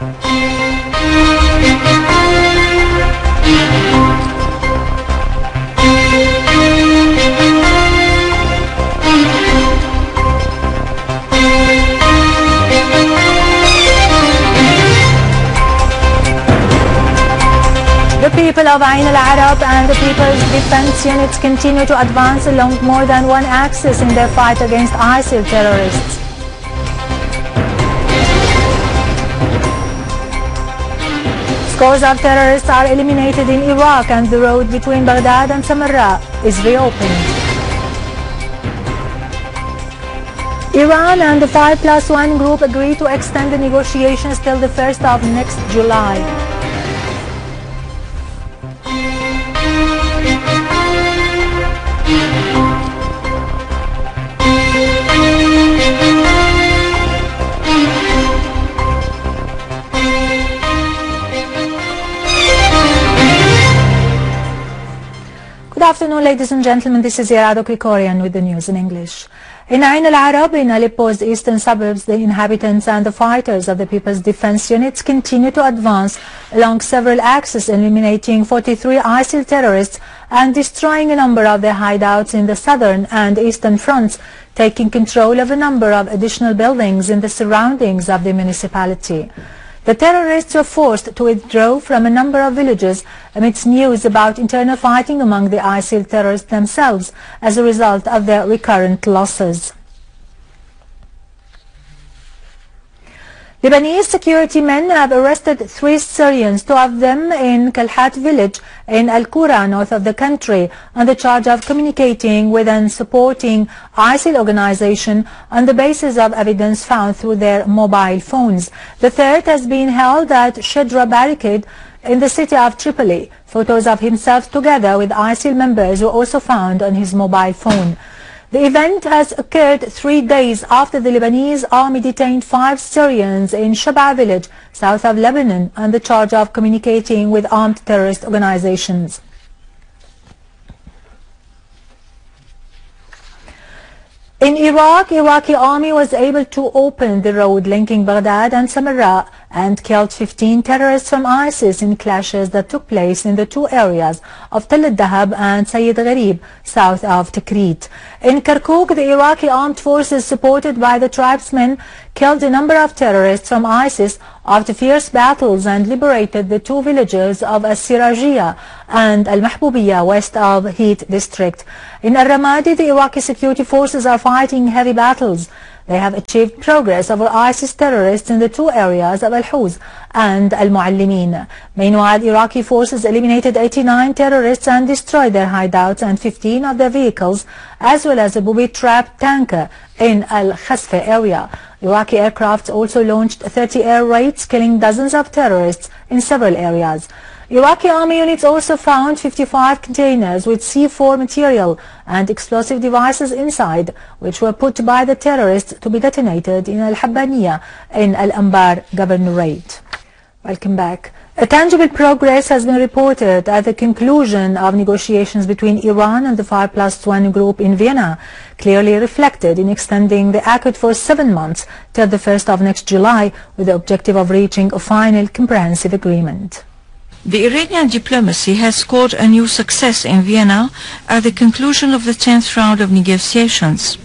The people of Ain al-Arab and the People's Defense Units continue to advance along more than one axis in their fight against ISIL terrorists. Scores of terrorists are eliminated in Iraq, and the road between Baghdad and Samarra is reopened. Iran and the 5+1 group agree to extend the negotiations till the 1st of next July. Good afternoon, ladies and gentlemen. This is Irado Krikorian with the news in English. In Ain al-Arab, in Aleppo's eastern suburbs, the inhabitants and the fighters of the People's Defense Units continue to advance along several axes, eliminating 43 ISIL terrorists and destroying a number of their hideouts in the southern and eastern fronts, taking control of a number of additional buildings in the surroundings of the municipality. The terrorists were forced to withdraw from a number of villages amidst news about internal fighting among the ISIL terrorists themselves as a result of their recurrent losses. Lebanese security men have arrested 3 Syrians, 2 of them in Kalhat village in Al-Qura, north of the country, on the charge of communicating with and supporting ISIL organization on the basis of evidence found through their mobile phones. The third has been held at Shedra barricade in the city of Tripoli. Photos of himself together with ISIL members were also found on his mobile phone. The event has occurred 3 days after the Lebanese army detained 5 Syrians in Shaba village, south of Lebanon, on the charge of communicating with armed terrorist organizations. In Iraq, Iraqi army was able to open the road linking Baghdad and Samarra and killed 15 terrorists from ISIS in clashes that took place in the 2 areas of Tal al-Dahab and Sayyid Gharib, south of Tikrit. In Kirkuk, the Iraqi armed forces, supported by the tribesmen, killed a number of terrorists from ISIS after fierce battles and liberated the 2 villages of Al-Sirajiyya and Al-Mahbubiyya west of Heat district. In Al-Ramadi, the Iraqi security forces are fighting heavy battles. They have achieved progress over ISIS terrorists in the 2 areas of Al-Huz and Al-Muallimin. Meanwhile, Iraqi forces eliminated 89 terrorists and destroyed their hideouts and 15 of their vehicles, as well as a booby-trapped tanker in Al-Khasfa area. Iraqi aircrafts also launched 30 air raids, killing dozens of terrorists in several areas. Iraqi army units also found 55 containers with C4 material and explosive devices inside, which were put by the terrorists to be detonated in Al-Habbaniya in Al-Anbar governorate. Welcome back. A tangible progress has been reported at the conclusion of negotiations between Iran and the 5+1 group in Vienna, clearly reflected in extending the accord for 7 months till the 1st of next July, with the objective of reaching a final comprehensive agreement. The Iranian diplomacy has scored a new success in Vienna at the conclusion of the 10th round of negotiations.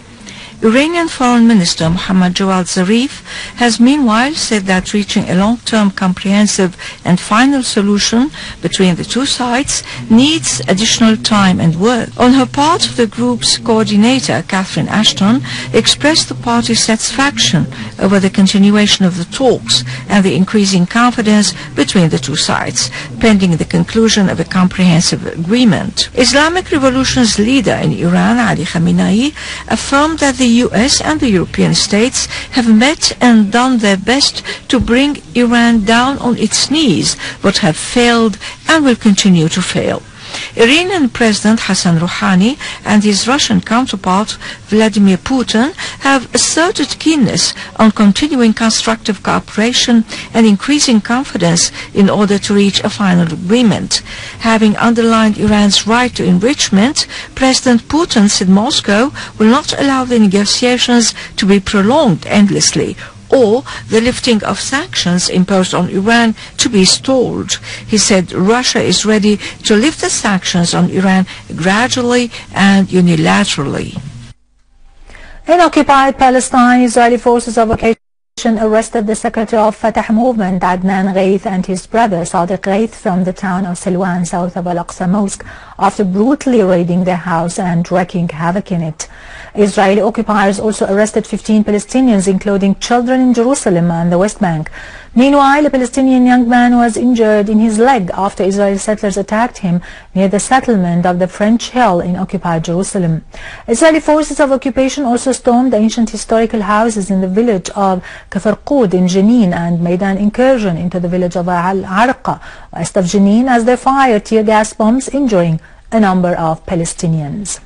Iranian Foreign Minister Mohammad Jawad Zarif has meanwhile said that reaching a long-term comprehensive and final solution between the 2 sides needs additional time and work. On her part, the group's coordinator, Catherine Ashton, expressed the party's satisfaction over the continuation of the talks and the increasing confidence between the 2 sides, pending the conclusion of a comprehensive agreement. Islamic Revolution's leader in Iran, Ali Khamenei, affirmed that the US and the European states have met and done their best to bring Iran down on its knees, but have failed and will continue to fail. Iranian President Hassan Rouhani and his Russian counterpart Vladimir Putin have asserted keenness on continuing constructive cooperation and increasing confidence in order to reach a final agreement. Having underlined Iran's right to enrichment, President Putin said Moscow will not allow the negotiations to be prolonged endlessly or the lifting of sanctions imposed on Iran to be stalled. He said Russia is ready to lift the sanctions on Iran gradually and unilaterally. In occupied Palestine, Israeli forces of occupation arrested the secretary of Fatah movement, Adnan Ghaith, and his brother, Sadiq Ghaith, from the town of Silwan, south of Al-Aqsa Mosque, after brutally raiding their house and wreaking havoc in it. Israeli occupiers also arrested 15 Palestinians, including children, in Jerusalem and the West Bank. Meanwhile, a Palestinian young man was injured in his leg after Israeli settlers attacked him near the settlement of the French Hill in occupied Jerusalem. Israeli forces of occupation also stormed the ancient historical houses in the village of Kafr Qud in Jenin and made an incursion into the village of Al-Arqa, west of Jenin, as they fired tear gas bombs, injuring a number of Palestinians.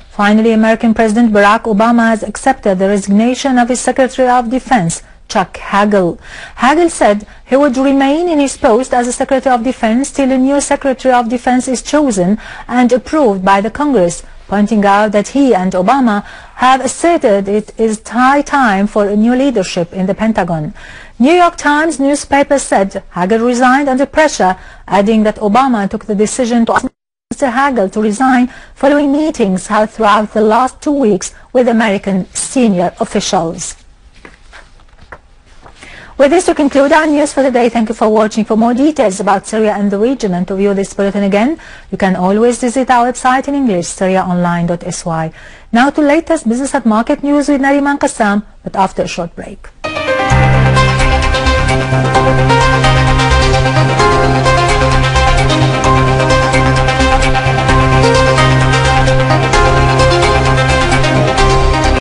Finally, American President Barack Obama has accepted the resignation of his Secretary of Defense, Chuck Hagel. Hagel said he would remain in his post as a Secretary of Defense till a new Secretary of Defense is chosen and approved by the Congress, pointing out that he and Obama have asserted it is high time for a new leadership in the Pentagon. New York Times newspaper said Hagel resigned under pressure, adding that Obama took the decision to ask Mr. Hagel to resign following meetings held throughout the last 2 weeks with American senior officials. With this, we conclude our news for today. Thank you for watching. For more details about Syria and the region, and to view this bulletin again, you can always visit our website in English, syriaonline.sy. Now to latest business and market news with Nariman Qassam, but after a short break.